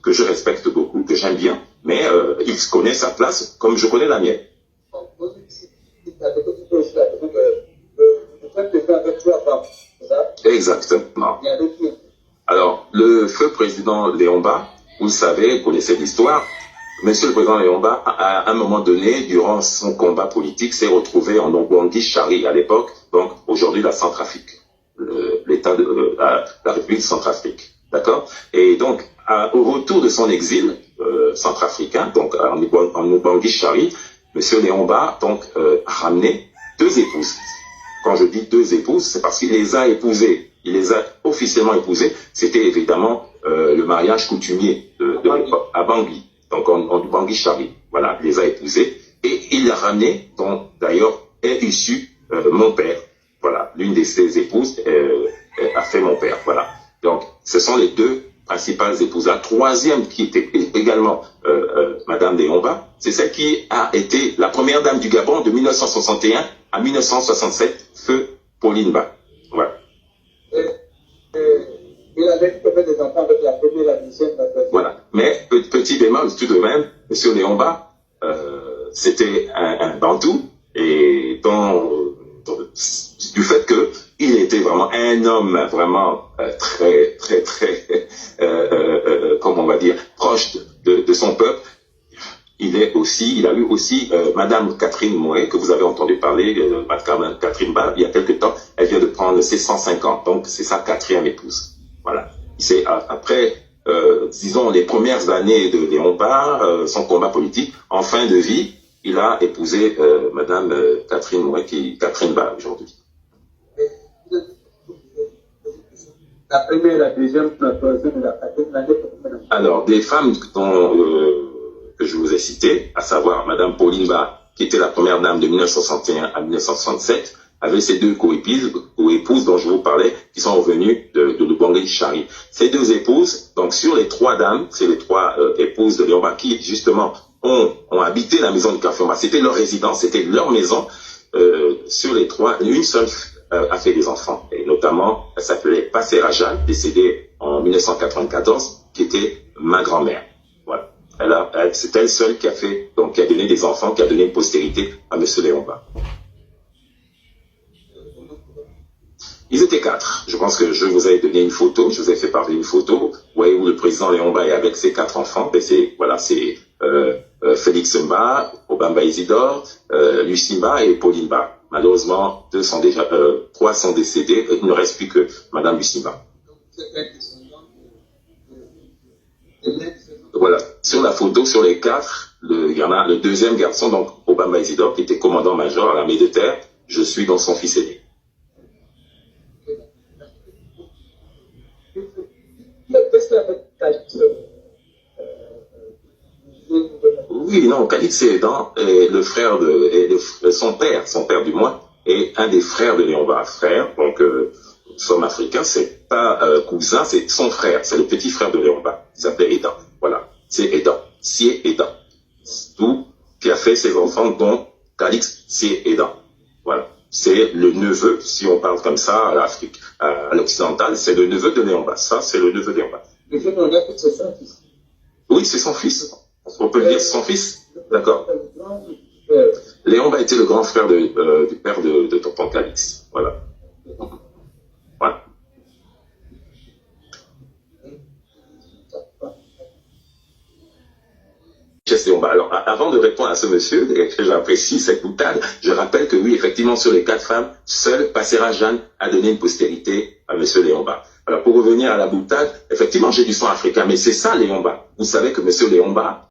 que je respecte beaucoup, que j'aime bien, mais il connaît sa place comme je connais la mienne. Exactement. Alors, le feu président Léomba, vous le savez, vous connaissez l'histoire, Monsieur le président Léomba, à un moment donné, durant son combat politique, s'est retrouvé en Ogbangui-Chari à l'époque, donc aujourd'hui la Centrafrique, l'État de la République Centrafrique, d'accord? Et donc, au retour de son exil centrafricain, donc en Ogbangui-Chari, Monsieur Léomba donc a ramené 2 épouses. Quand je dis 2 épouses, c'est parce qu'il les a épousées. Il les a officiellement épousées. C'était évidemment le mariage coutumier de l'époque, à Bangui. Donc en Bangui-Chari. Voilà, il les a épousées. Et il a ramené, dont d'ailleurs est issu mon père. Voilà, l'une de ses épouses a fait mon père. Voilà. Donc, ce sont les 2 principales épouses. La troisième, qui était également Madame Léomba, c'est celle qui a été la première dame du Gabon de 1961 à 1967, feu Pauline Ba. Voilà. Il avait fait des enfants avec la première et la deuxième. Voilà. Mais petit bémol tout de même, Monsieur Léomba, c'était un Bantou, et du fait qu'il était vraiment un homme vraiment très, comment on va dire, proche de son peuple. Il a eu aussi Madame Catherine Mouet, que vous avez entendu parler, Madame Catherine Ba, il y a quelque temps. Elle vient de prendre ses 105 ans, donc c'est sa 4e épouse. Voilà. C'est après, disons, les premières années de Léomba, son combat politique, en fin de vie, il a épousé Madame Catherine Mouet, Catherine Ba aujourd'hui. La première, la deuxième, la troisième, la quatrième, alors, des femmes que je vous ai citées, à savoir Madame Pauline Ba, qui était la première dame de 1961 à 1967, avec ses 2 co-épouses dont je vous parlais, qui sont revenues de Lubangui-Chari. Ces 2 épouses, donc sur les 3 dames, c'est les 3 épouses de Léomba qui, justement, ont habité la maison de Kafomba. C'était leur résidence, c'était leur maison. Sur les 3, une seule a fait des enfants. Et notamment, elle s'appelait Passera Jeanne, décédée en 1994, qui était ma grand-mère. Voilà. C'est elle seule qui a donné des enfants, qui a donné une postérité à Monsieur Léomba. Ils étaient 4. Je pense que je vous ai donné une photo, je vous ai fait parler une photo. Vous voyez où le président Léomba est avec ses 4 enfants. C'est Félix Mba, Obamba Isidore, Lucie Mba et Pauline Ba. Malheureusement, 3 sont décédés. Il ne reste plus que Madame Lucie Mba. Voilà. Sur la photo, sur les 4, il y en a le 2e garçon, donc Obamba Isidore, qui était commandant-major à l'armée de terre. Je suis donc son fils aîné. Oui, non, Calix Aidant est le frère son père du moins, est un des frères de Léomba, frère, donc nous sommes africains, c'est pas cousin, c'est son frère, c'est le petit frère de Léomba, il s'appelait Aidant, voilà, c'est Aidant, Sié Aidant, tout qui a fait ses enfants, dont Calix Sié Aidant, voilà. C'est le neveu, si on parle comme ça à l'Afrique, à l'occidental, c'est le neveu de Léomba. Ça, c'est le neveu de Léomba. Oui, c'est son fils. On peut le dire, c'est son fils. D'accord. Léomba était le grand frère du père de tonton Calix. Voilà. Voilà. Alors, avant de répondre à ce monsieur, que j'apprécie cette boutade, je rappelle que oui, effectivement, sur les 4 femmes, seule Passera Jeanne a donné une postérité à monsieur Léomba. Alors, pour revenir à la boutade, effectivement, j'ai du sang africain, mais c'est ça Léomba. Vous savez que monsieur Léomba